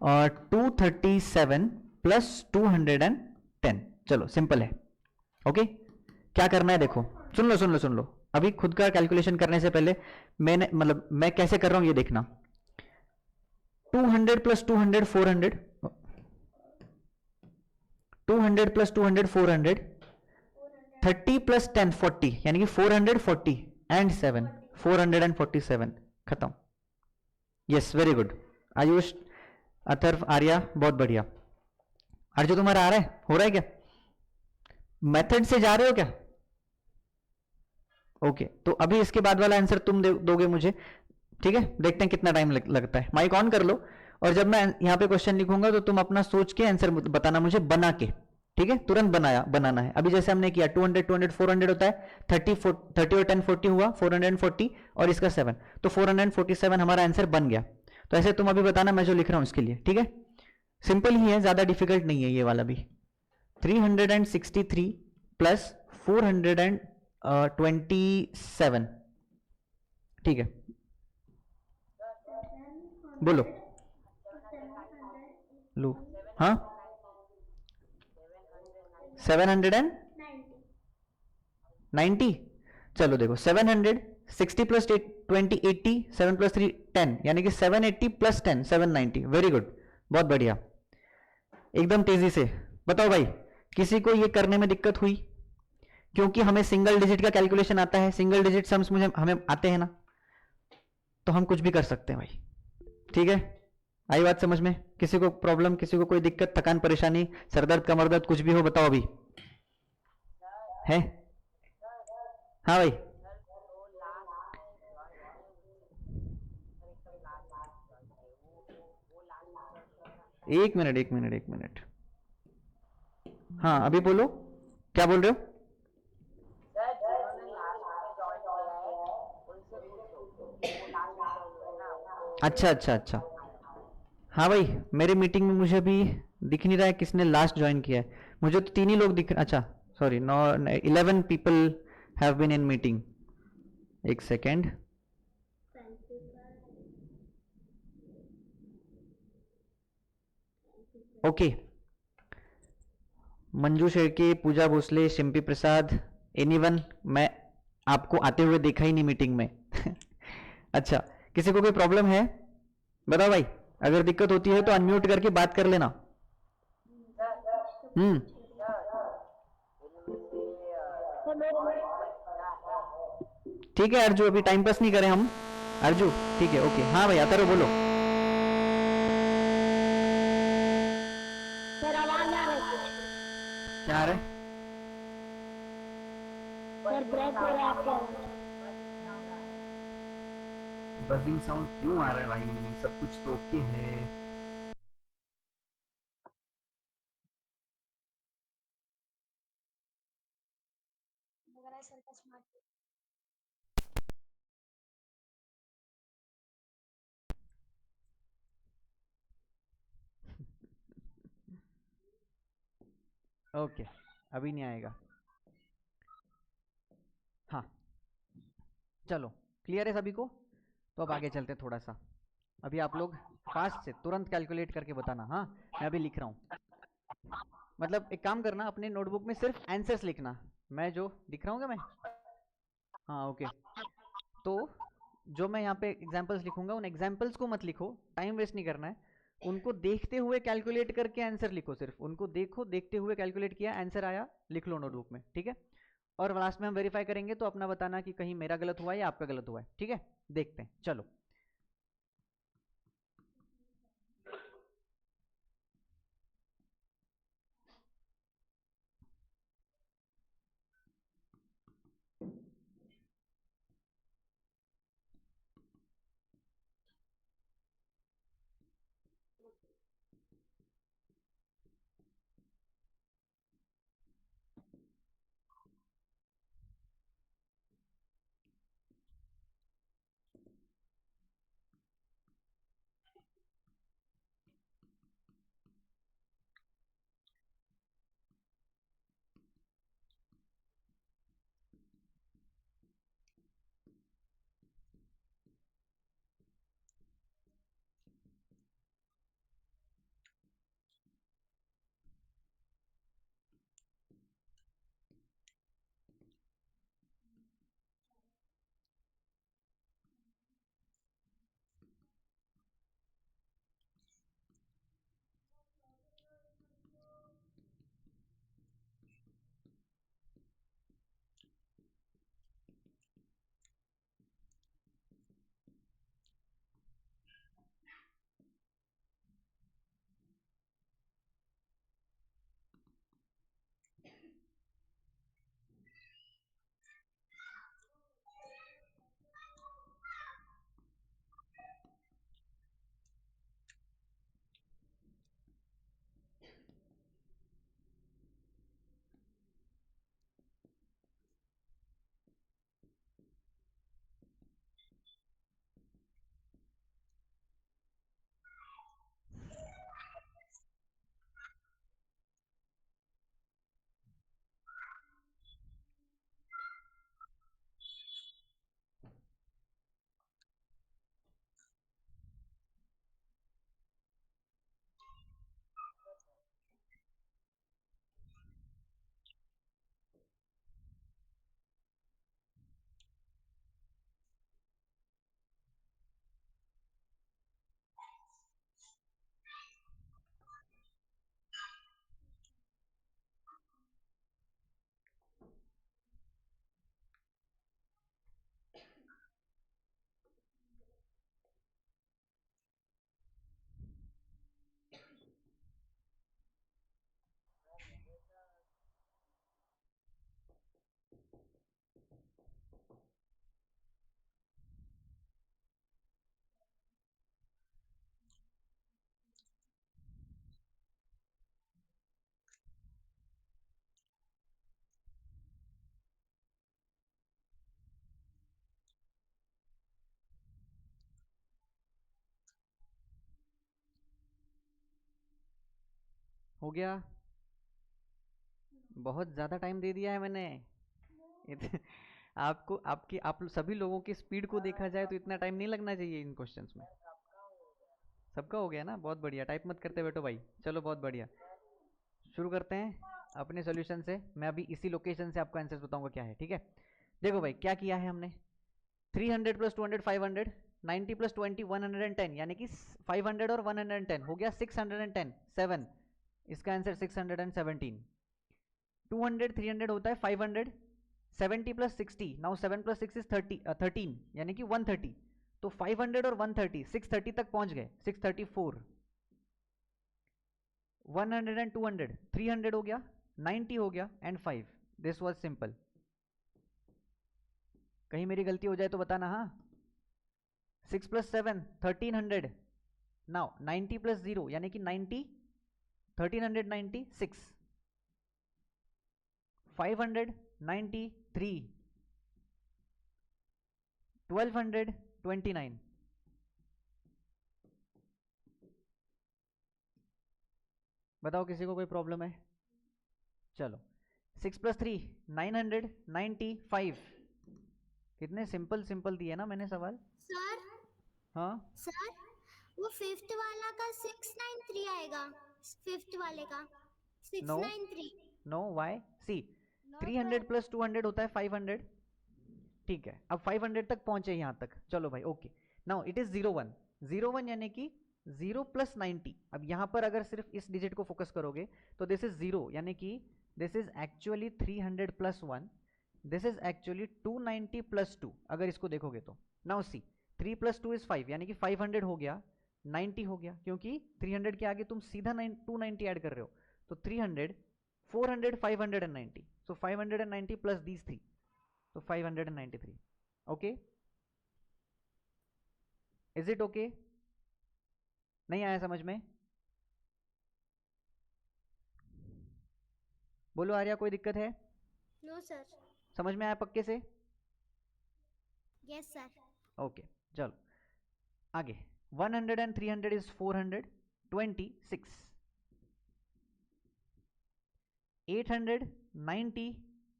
और 237 प्लस 210, चलो सिंपल है, ओके। क्या करना है देखो, सुन लो। अभी खुद का कैलकुलेशन करने से पहले मैं कैसे कर रहा हूं ये देखना। 200 प्लस 200 400, 200 प्लस 200 400, 30 प्लस 10 40, यानी कि 440 एंड 7 447, खत्म। Yes, very good Ayush, Atharva, Arya, बहुत बढ़िया। अर्जु तुम्हारा आ रहा है, हो रहा है क्या? मेथड से जा रहे हो क्या? ओके, तो अभी इसके बाद वाला आंसर तुम दोगे मुझे, ठीक है? देखते हैं कितना टाइम लगता है। माइक ऑन कर लो, और जब मैं यहाँ पे क्वेश्चन लिखूंगा तो तुम अपना सोच के आंसर बताना मुझे बना के, ठीक है? तुरंत बनाना है। अभी जैसे हमने किया 200 200 400 होता है, 30 और 10 40 हुआ 440, और इसका 7, तो 447 हमारा आंसर बन गया। तो ऐसे तुम अभी बताना, मैं जो लिख रहा हूं उसके लिए, ठीक है? सिंपल ही है, ज्यादा डिफिकल्ट नहीं है ये वाला भी। 363 प्लस 427, ठीक है? बोलो, लो, हाँ 790, चलो देखो 700, 60 प्लस 20 80, 7 प्लस 3 10, यानी कि 780 प्लस 10 790, वेरी गुड, बहुत बढ़िया, एकदम तेजी से। बताओ भाई, किसी को ये करने में दिक्कत हुई? क्योंकि हमें सिंगल डिजिट का कैलकुलेशन आता है, सिंगल डिजिट सम्स मुझे हमें आते हैं ना, तो हम कुछ भी कर सकते हैं भाई, ठीक है? आई बात समझ में? किसी को प्रॉब्लम, किसी को कोई दिक्कत, थकान, परेशानी, सरदर्द, कमर दर्द, कुछ भी हो बताओ अभी, है? हाँ भाई, एक मिनट एक मिनट एक मिनट, हाँ अभी बोलो, क्या बोल रहे हो? अच्छा अच्छा अच्छा, हाँ भाई, मेरे मीटिंग में मुझे अभी दिख नहीं रहा है किसने लास्ट ज्वाइन किया है। मुझे तो 3 ही लोग दिख, अच्छा sorry, no 11 people have been in meeting. एक second, okay, Manju Shedke, Puja Bhosle, Shimpi Prasad, anyone? मैं आपको आते हुए देखा ही नहीं मीटिंग में। अच्छा, किसी को कोई प्रॉब्लम है? बताओ भाई, अगर दिक्कत होती है तो अनम्यूट करके बात कर लेना। हम्म, ठीक है अर्जु, अभी टाइम पास नहीं करें हम। अर्जु, ठीक है, ओके, हाँ भैया करो, बोलो। सर आवाज आ रहा है कुछ? क्या आ रहा है? सर ब्रेक हो रहा है आपके आवाज। बजिंग साउंड क्यों आ रहा है भाई? सब कुछ तो ओके है। लग रहा है सर का स्मार्ट। ओके, अभी नहीं आएगा। हाँ, चलो, क्लियर है सभी को? तो अब आगे चलते थोड़ा सा। अभी आप लोग फास्ट से तुरंत कैलकुलेट करके बताना, हाँ? मैं अभी लिख रहा हूँ। मतलब एक काम करना, अपने नोटबुक में सिर्फ आंसर्स लिखना, मैं जो दिख रहा हूँ क्या मैं? हाँ ओके, तो जो मैं यहाँ पे एग्जाम्पल्स लिखूंगा, उन एग्जाम्पल्स को मत लिखो, टाइम वेस्ट नहीं करना है। उनको देखते हुए कैलकुलेट करके आंसर लिखो, सिर्फ उनको देखो, देखते हुए कैलकुलेट किया, आंसर आया, लिख लो नोटबुक में, ठीक है? और लास्ट में हम वेरीफाई करेंगे, तो अपना बताना कि कहीं मेरा गलत हुआ है या आपका गलत हुआ है, ठीक है? देखते हैं, चलो। हो गया? बहुत ज़्यादा टाइम दे दिया है मैंने। आपको आप सभी लोगों की स्पीड को देखा जाए तो इतना टाइम नहीं लगना चाहिए इन क्वेश्चंस में। सबका हो गया ना? बहुत बढ़िया, टाइप मत करते बैठो भाई। चलो बहुत बढ़िया, शुरू करते हैं अपने सॉल्यूशन से। मैं अभी इसी लोकेशन से आपको आंसर बताऊंगा क्या है, ठीक है? देखो भाई क्या किया है हमने, 300 प्लस 200 500, 90 प्लस 20 110, यानी कि 500 और 110 हो गया 610, 7, इसका आंसर 617। 200 300 होता है 500, 70 प्लस 60, नाउ 7 प्लस 6 इज 13, यानी कि 130। तो 500 और 130 630 तक पहुंच गए, 634, 100 एंड 200 300 हो गया, 90 हो गया एंड 5। This was simple. कहीं मेरी गलती हो जाए तो बताना, हाँ। 6 प्लस 7 1300, नाउ 90 प्लस 0 यानी कि 90, 1396, 593, 1229। बताओ किसी को कोई प्रॉब्लम है? चलो 6 प्लस 3 995। कितने सिंपल सिंपल दिए ना मैंने सवाल। सर हाँ सर वो फिफ्थ वाला का 693 आएगा, फिफ्थ वाले का no 693। No, Y C no 300 sir. Plus 200 होता है 500, ठीक है? अब 500 तक पहुंचे यहाँ तक, चलो भाई ओके। नाउ इट इज 01, 01 यानी कि 0 प्लस 90। अब यहाँ पर अगर सिर्फ इस डिजिट को फोकस करोगे तो दिस इज 0, यानी कि this is actually 300 plus 1, this is actually 290 plus 2, अगर इसको देखोगे तो। नाउ सी 3 प्लस 2 इज 5, यानी कि 500 हो गया, 90 हो गया, क्योंकि 300 के आगे तुम सीधा 290 ऐड कर रहे हो। तो 300, 400, 590, सो 590 प्लस दीज 3, तो 593। Okay, is it okay? नहीं आया समझ में? बोलो आर्या, कोई दिक्कत है? No sir. समझ में आया पक्के से? Yes sir. ओके चलो आगे। 100 एंड 300 इज 400, 26, 890,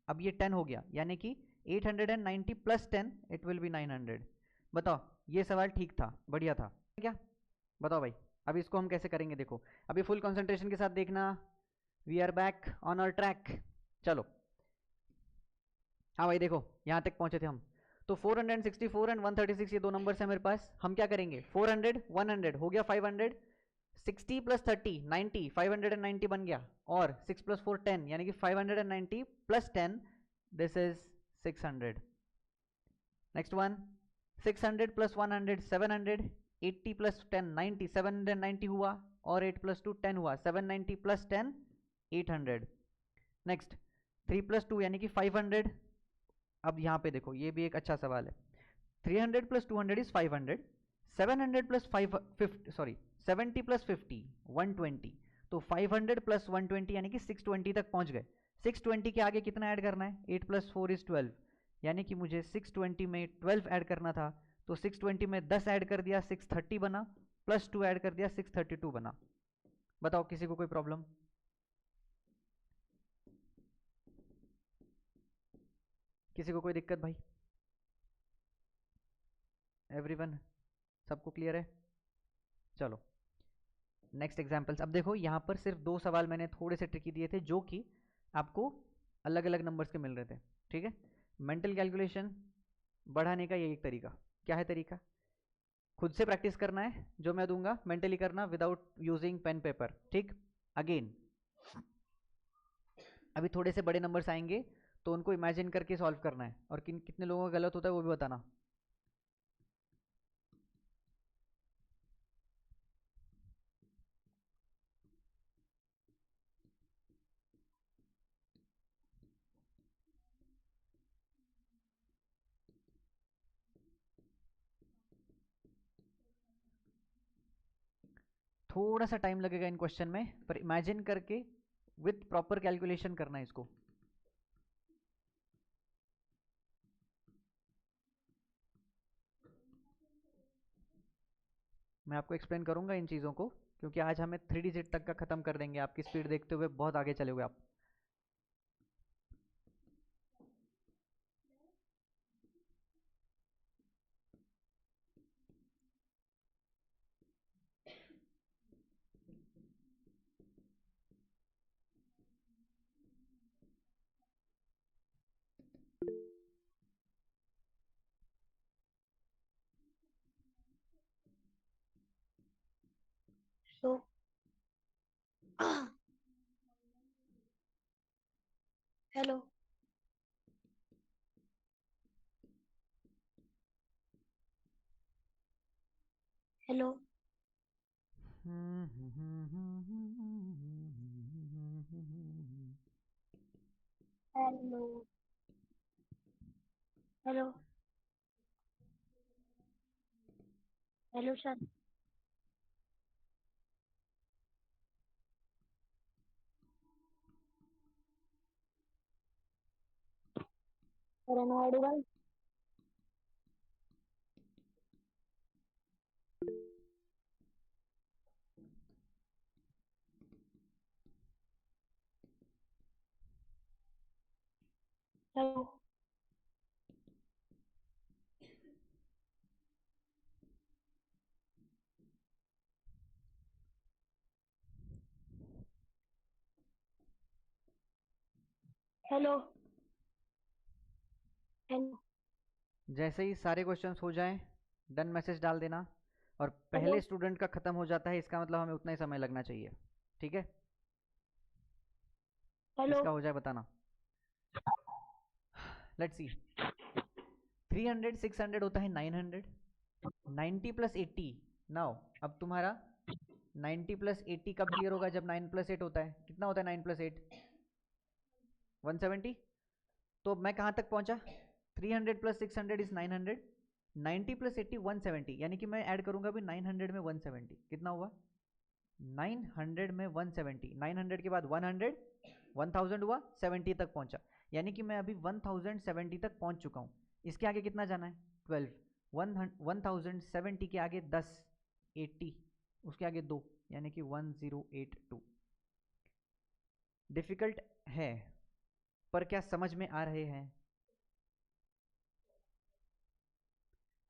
अब ये 10 हो गया, यानी कि 890 प्लस 10 इट विल बी 900। बताओ ये सवाल ठीक था, बढ़िया था क्या? बताओ भाई, अब इसको हम कैसे करेंगे? देखो अभी फुल कंसंट्रेशन के साथ देखना। We are back on our track. चलो हाँ भाई देखो यहाँ तक पहुंचे थे हम। तो 464 एंड 136 ये दो नंबर्स है मेरे पास। हम क्या करेंगे, 400 100 हो गया 500, 60 प्लस 30 90, 590 बन गया, और 6 प्लस 4 10, यानी कि 590 plus 10, this is 600। Next one, 600 plus 100 700, 80 plus 10 90, 790 हुआ, और 8 प्लस 2 10 हुआ, 790 प्लस 10 800। नेक्स्ट 3 प्लस 2 यानी कि 500। अब यहाँ पे देखो ये भी एक अच्छा सवाल है। 300 plus 200 is 500, 700 plus 550, sorry 70 plus 50 120, तो 500 प्लस 120 यानी कि 620 तक पहुंच गए। 620 के आगे कितना ऐड करना है, 8 प्लस 4 इज 12, यानी कि मुझे 620 में 12 ऐड करना था, तो 620 में 10 ऐड कर दिया, 630 बना, प्लस 2 ऐड कर दिया, 632 बना। बताओ किसी को कोई प्रॉब्लम? किसी को कोई दिक्कत भाई? एवरीवन, सबको क्लियर है? चलो नेक्स्ट एग्जाम्पल्स। अब देखो यहाँ पर सिर्फ दो सवाल मैंने थोड़े से ट्रिकी दिए थे, जो कि आपको अलग अलग नंबर्स के मिल रहे थे, ठीक है? मेंटल कैलकुलेशन बढ़ाने का ये एक तरीका। क्या है तरीका? खुद से प्रैक्टिस करना है, जो मैं दूंगा मेंटली करना विदाउट यूजिंग पेन पेपर, ठीक? अगेन अभी थोड़े से बड़े नंबर्स आएंगे तो उनको इमेजिन करके सॉल्व करना है, और कितने लोगों का गलत होता है वो भी बताना। थोड़ा सा टाइम लगेगा इन क्वेश्चन में, पर इमेजिन करके विथ प्रॉपर कैलकुलेशन करना है इसको। मैं आपको एक्सप्लेन करूंगा इन चीज़ों को, क्योंकि आज हमें 3 डिजिट तक का ख़त्म कर देंगे। आपकी स्पीड देखते हुए बहुत आगे चलोगे आप। So, hello. Hello. Hello. Hello. Hello, sir. Sir, am I audible? Hello. Hello. Hello. जैसे ही सारे क्वेश्चंस हो जाएं डन मैसेज डाल देना। और हेलो। पहले स्टूडेंट का ख़त्म हो जाता है, इसका मतलब हमें उतना ही समय लगना चाहिए। ठीक है, Hello. इसका हो जाए बताना। लेट्स सी, 300 600 होता है 900, 90 प्लस 80। नाउ अब तुम्हारा 90 प्लस 80 कब क्लियर होगा? जब 9 प्लस 8 होता है। कितना होता है 9 प्लस 8? 170। तो मैं कहाँ तक पहुँचा? 300 प्लस 600 इज 900, 90 प्लस 80 170, यानी कि मैं ऐड करूँगा भी 900 में 170। कितना हुआ? 900 में 170, 900 के बाद 100, 1000 हुआ, 70 तक पहुंचा। यानी कि मैं अभी 1070 तक पहुंच चुका हूं। इसके आगे कितना जाना है? 12। 1070 के आगे 10, 80, उसके आगे 2, यानी कि 1082। डिफिकल्ट है, पर क्या समझ में आ रहे हैं?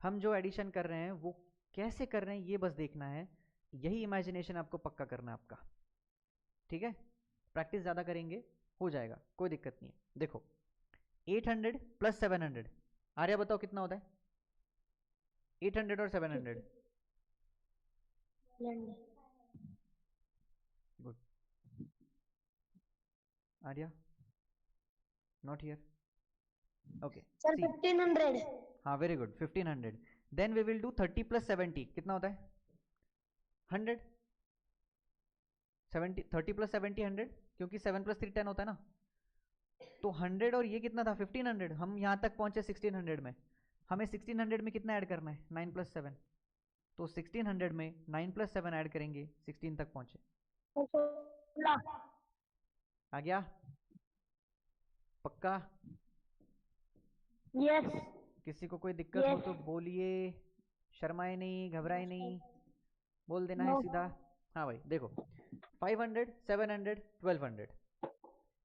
हम जो एडिशन कर रहे हैं वो कैसे कर रहे हैं ये बस देखना है। यही इमेजिनेशन आपको पक्का करना है आपका। ठीक है, प्रैक्टिस ज़्यादा करेंगे हो जाएगा, कोई दिक्कत नहीं है। देखो 800 प्लस 700, आर्या बताओ कितना होता है? 800 और 700। Good. Arya not here. Okay Sir, C, 1500. हाँ very good, 1500। Then we will do 30 plus 70। कितना होता है? 100। 70, 30 प्लस 70 100, क्योंकि 7 प्लस 3 10 होता है ना। तो 100 और ये कितना था? 1500। हम यहाँ तक पहुँचे 1600 में। हमें 1600 में कितना ऐड करना है? 9 प्लस 7। तो 1600 में 9 प्लस 7 ऐड करेंगे, 16 तक पहुँचे। 16. आ गया? पक्का? Yes. किसी को कोई दिक्कत हो Yes. तो बोलिए, शर्माए नहीं, घबराए नहीं, बोल देना है No. सीधा। हाँ भाई देखो, 500 700 1200,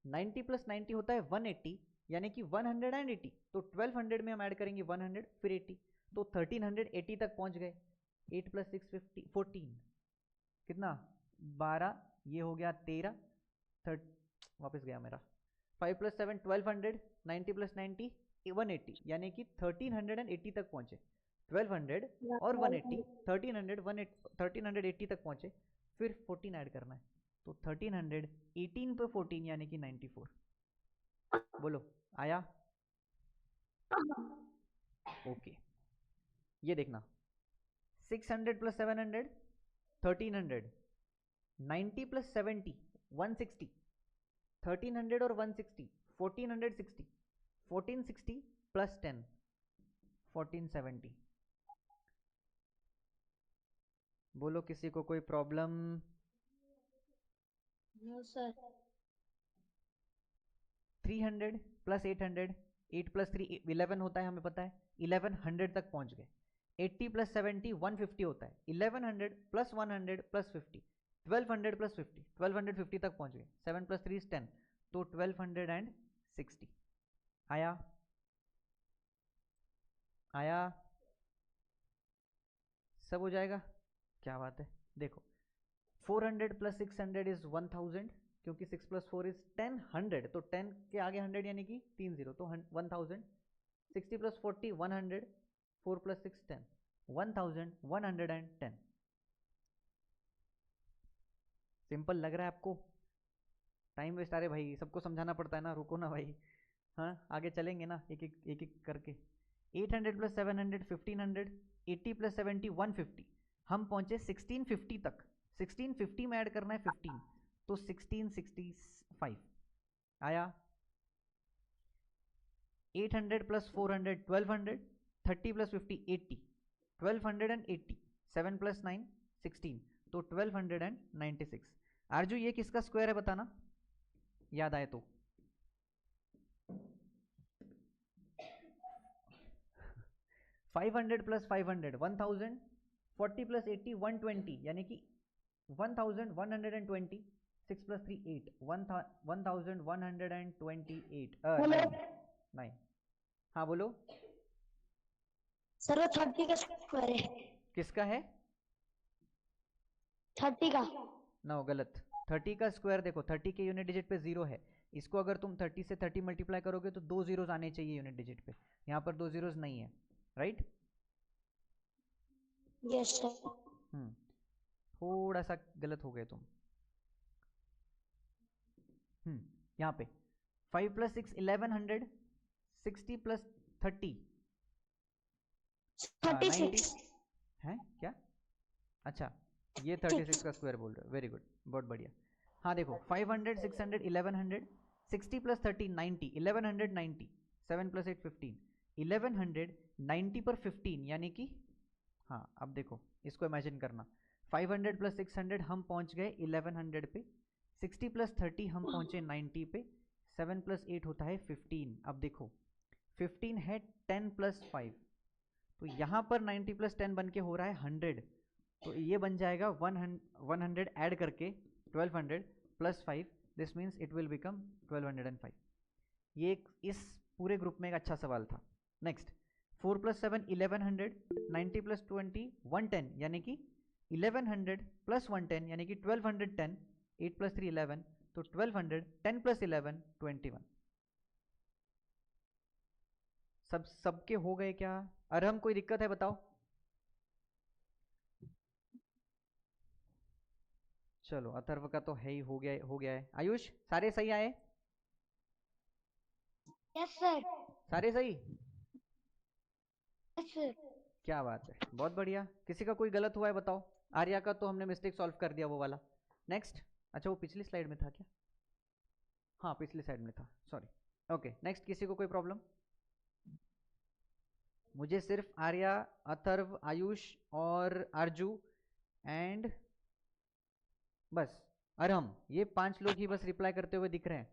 90 प्लस 90 होता है 180, यानी कि 180। तो 1200 में हम ऐड करेंगे 100 फिर 80, तो 1380 तक पहुंच गए। 8 प्लस 6 14, कितना? 12, ये हो गया 13, वापस गया मेरा। 5 प्लस 7 1200, 90 प्लस 90 180, यानी कि 1380 तक पहुंचे। 1200 और 180, 1380 तक पहुंचे। फिर 14 ऐड करना है, तो 1300 18 पे 14 यानी कि 94। बोलो आया? ओके, ये देखना, 600 प्लस 700 1300, 90 प्लस 70 160, 1300 और 160 1460, 1460 प्लस 10 1470। बोलो किसी को कोई problem? No, sir. 300 plus 800, 8 plus 3 11 होता है, हमें पता है। 1100 तक पहुंच गए। 80 प्लस 70 150 होता है। 1100 प्लस 100 प्लस 50 1200 प्लस 50, 1250 तक पहुंच गए, 7 प्लस 3 इज 10, तो 1260 आया, आया, सब हो जाएगा, क्या बात है। देखो 400 प्लस 600 इज 1000, क्योंकि 6 प्लस 4 इज 10, 100, तो 10 के आगे 100 यानी कि 3 0, तो 1000, 60 प्लस 40 100, 4 प्लस 6 10, 1110। सिंपल लग रहा है आपको? टाइम वेस्ट, अरे भाई सबको समझाना पड़ता है ना, रुको ना भाई। हाँ आगे चलेंगे ना, एक एक करके। 800 प्लस 700 1500, 80 प्लस 70 150, हम पहुंचे 1650 तक, 1650 में ऐड करना है 15, तो 1665 आया। 800 प्लस 400 1200, 30 प्लस 50 80, 1280, 7 प्लस 9 16, तो 1296। आरजू ये किसका स्क्वायर है बताना, याद आए तो। 500 प्लस 500 1000, 40 प्लस 80 120, यानी कि 1120, 6 प्लस 3 8, 1128 9। हाँ बोलो। सर वो 30 का स्क्वायर है। किसका है? 30 का। नो गलत, 30 का स्क्वायर देखो, 30 के यूनिट डिजिट पे 0 है, इसको अगर तुम 30 से 30 मल्टीप्लाई करोगे तो 2 जीरोज आने चाहिए यूनिट डिजिट पे, यहाँ पर 2 जीरोज नहीं है, राइट? Yes sir. थोड़ा सा गलत हो गए तुम। यहाँ पे 5 प्लस 6 1100, 60 प्लस 30 90 है क्या? अच्छा ये 36 का स्क्वायर बोल रहे हो, वेरी गुड, बहुत बढ़िया। हाँ देखो 500 600 1100, 60 प्लस 30 90, 1100 90, 7 प्लस 8 15, 1100 90 पर 15 यानी कि, हाँ अब देखो इसको इमेजिन करना, 500 प्लस 600 हम पहुंच गए 1100 पे, 60 प्लस 30 हम पहुंचे 90 पे, 7 प्लस 8 होता है 15। अब देखो 15 है 10 प्लस 5, तो यहाँ पर 90 प्लस 10 बन के हो रहा है 100, तो ये बन जाएगा 100 ऐड करके 1200 plus 5, this means it will become 1205। ये इस पूरे ग्रुप में एक अच्छा सवाल था। नेक्स्ट 4 प्लस 7 1100, 90 प्लस 20 110, यानी कि 1100 प्लस 110 यानी कि 1210, 8 प्लस 3 11, तो 1200, 10 प्लस 11 21। सबके हो गए क्या? अरहम कोई दिक्कत है बताओ? चलो अथर्व का तो है ही, हो गया है। आयुष सारे सही आए? Yes sir. सारे सही? Yes sir. क्या बात है, बहुत बढ़िया। किसी का कोई गलत हुआ है बताओ? आर्या का तो हमने मिस्टेक सॉल्व कर दिया वो वाला। नेक्स्ट, अच्छा वो पिछली स्लाइड में था क्या? हाँ पिछली स्लाइड में था, सॉरी। ओके नेक्स्ट, किसी को कोई प्रॉब्लम? मुझे सिर्फ आर्या, अथर्व, आयुष और आरजू एंड बस अरहम, ये 5 लोग ही बस रिप्लाई करते हुए दिख रहे हैं।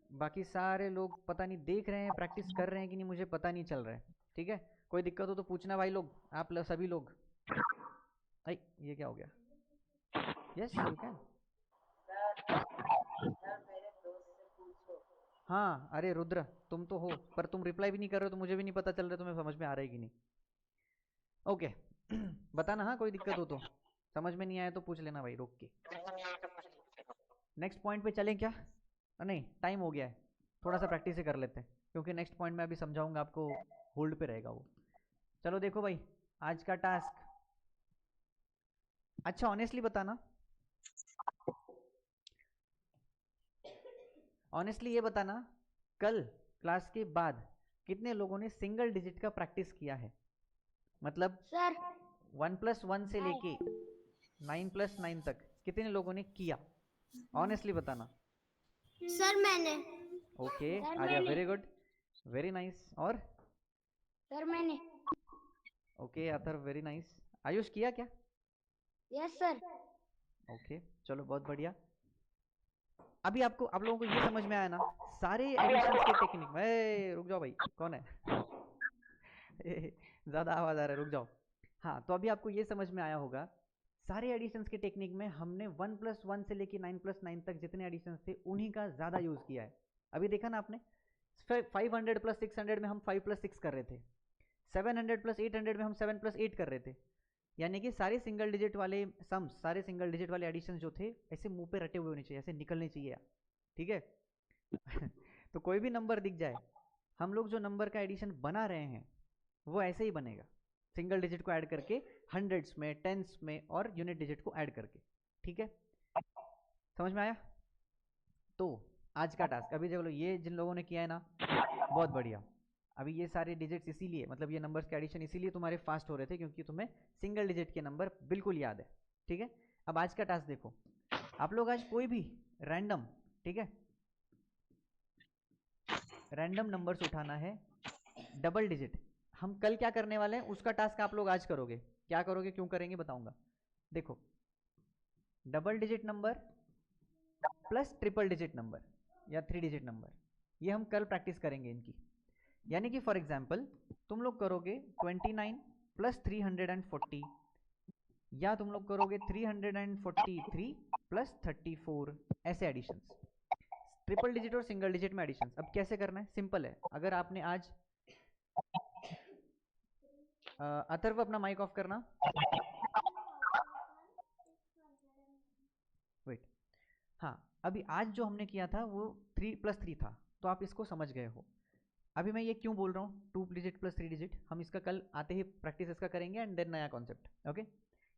बाकी सारे लोग पता नहीं देख रहे हैं, प्रैक्टिस कर रहे हैं कि नहीं मुझे पता नहीं चल रहा है। ठीक है, कोई दिक्कत हो तो पूछना भाई लोग, आप सभी लोग। ये क्या हो गया? Yes you can. हाँ अरे रुद्र तुम तो हो, पर तुम रिप्लाई भी नहीं कर रहे हो, तो मुझे भी नहीं पता चल रहा तुम्हें समझ में आ रहा है कि नहीं। ओके बताना हाँ, कोई दिक्कत हो तो, समझ में नहीं आया तो पूछ लेना भाई रोक के। नेक्स्ट पॉइंट पे चलें क्या? नहीं टाइम हो गया है, थोड़ा सा प्रैक्टिस ही कर लेते हैं, क्योंकि नेक्स्ट पॉइंट में अभी समझाऊंगा आपको, होल्ड पे रहेगा वो। चलो देखो भाई आज का टास्क, अच्छा ऑनेस्टली बताना, ऑनेस्टली ये बताना, कल क्लास के बाद कितने लोगों ने सिंगल डिजिट का प्रैक्टिस किया है? मतलब सर 1+1 से लेके 9+9 तक कितने लोगों ने किया? ऑनेस्टली बताना। सर मैंने। ओके सर, आर्या मैंने। Very good, very nice. और सर मैंने। Okay Atharva very nice. Ayush किया क्या? Yes sir. ओके चलो बहुत बढ़िया। अभी आपको, आप लोगों को ये समझ में आया ना सारे एडिशंस के टेक्निक में? रुक जाओ भाई, कौन है ज्यादा आवाज आ रहा है, रुक जाओ। हाँ तो अभी आपको ये समझ में आया होगा सारे एडिशंस के टेक्निक में हमने 1+1 से लेके 9+9 तक जितने एडिशंस थे उन्हीं का ज़्यादा यूज़ किया है। अभी देखा ना आपने, 500 + 600 में हम 5+6 कर रहे थे, 700 + 800 में हम 7+8 कर रहे थे। यानी कि सारे सिंगल डिजिट वाले सम्स, सारे सिंगल डिजिट वाले एडिशन जो थे ऐसे मुंह पे रटे हुए होने चाहिए, ऐसे निकलने चाहिए, ठीक है। तो कोई भी नंबर दिख जाए, हम लोग जो नंबर का एडिशन बना रहे हैं वो ऐसे ही बनेगा, सिंगल डिजिट को ऐड करके, हंड्रेड्स में, टेंस में और यूनिट डिजिट को ऐड करके, ठीक है। समझ में आया? तो आज का टास्क अभी देख लो, ये जिन लोगों ने किया है ना, बहुत बढ़िया। अभी ये सारे डिजिट्स इसीलिए, मतलब ये नंबर्स के एडिशन इसीलिए तुम्हारे फास्ट हो रहे थे क्योंकि तुम्हें सिंगल डिजिट के नंबर बिल्कुल याद है, ठीक है। अब आज का टास्क देखो, आप लोग आज कोई भी रैंडम, ठीक है, रैंडम नंबर्स उठाना है, डबल डिजिट। हम कल क्या करने वाले हैं उसका टास्क आप लोग आज करोगे। क्या करोगे, क्यों करेंगे, बताऊंगा। देखो, double digit number plus triple digit number या 3 डिजिट नंबर, ये हम कल प्रैक्टिस करेंगे इनकी। यानी कि फॉर एग्जाम्पल तुम लोग करोगे 29 + 340, या तुम लोग करोगे 343 + 34, ऐसे एडिशंस, ट्रिपल डिजिट और सिंगल डिजिट में एडिशंस। अब कैसे करना है, सिंपल है। अगर आपने आज अथर्व अपना माइक ऑफ करना, वेट। हाँ, अभी आज जो हमने किया था वो 3 + 3 था, तो आप इसको समझ गए हो। अभी मैं ये क्यों बोल रहा हूँ 2 डिजिट + 3 डिजिट, हम इसका कल आते ही प्रैक्टिस इसका करेंगे एंड देन नया कॉन्सेप्ट, ओके।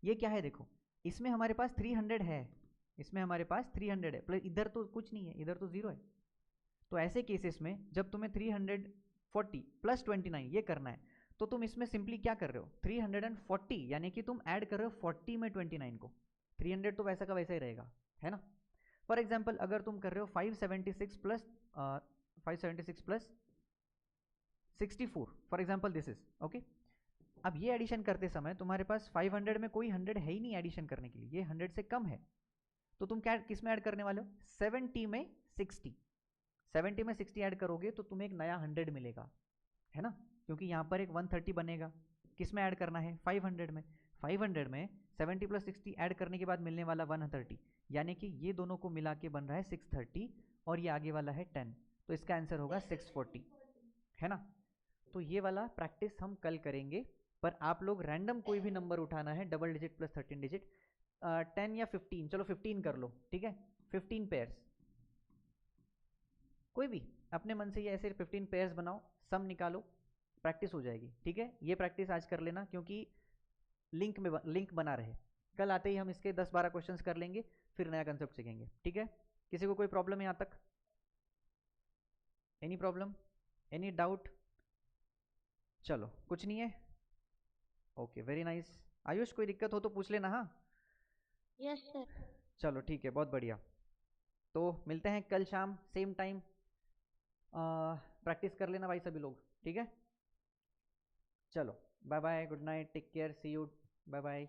ये क्या है, देखो, इसमें हमारे पास 300 है, इसमें हमारे पास 300 है, प्लस इधर तो कुछ नहीं है, इधर तो 0 है। तो ऐसे केसेस में जब तुम्हें 340 + 29 ये करना है, तो तुम इसमें सिंपली क्या कर रहे हो, 340 यानी कि तुम ऐड कर रहे हो 40 में 29 को, 300 तो वैसा का वैसा ही रहेगा, है ना। फॉर एग्जाम्पल अगर तुम कर रहे हो 576 + 64, for example this is okay. अब ये एडिशन करते समय तुम्हारे पास 500 में कोई 100 है ही नहीं एडिशन करने के लिए, ये 100 से कम है, तो तुम क्या किस में ऐड करने वाले हो, 70 में 60, 70 में 60 ऐड करोगे तो तुम्हें एक नया 100 मिलेगा, है ना, क्योंकि यहाँ पर एक 130 बनेगा। किस में ऐड करना है, 500 में, 500 में 70 + 60 ऐड करने के बाद मिलने वाला 130, यानी कि ये दोनों को मिला के बन रहा है 630 और ये आगे वाला है 10, तो इसका आंसर होगा 640, है ना। तो ये वाला प्रैक्टिस हम कल करेंगे, पर आप लोग रैंडम कोई भी नंबर उठाना है, डबल डिजिट + 13 डिजिट, 10 या 15, चलो 15 कर लो, ठीक है, 15 पेयर्स, कोई भी अपने मन से ये ऐसे 15 पेयर्स बनाओ, सम निकालो, प्रैक्टिस हो जाएगी, ठीक है। ये प्रैक्टिस आज कर लेना क्योंकि लिंक बना रहे, कल आते ही हम इसके 10-12 क्वेश्चंस कर लेंगे, फिर नया कंसेप्ट सीखेंगे, ठीक है। किसी को कोई प्रॉब्लम है यहाँ तक, एनी प्रॉब्लम, एनी डाउट? चलो कुछ नहीं है, ओके, वेरी नाइस। आयुष कोई दिक्कत हो तो पूछ लेना, हाँ। Yes sir. चलो ठीक है, बहुत बढ़िया। तो मिलते हैं कल शाम सेम टाइम, प्रैक्टिस कर लेना भाई सभी लोग, ठीक है। चलो bye bye, good night, take care, see you, bye bye.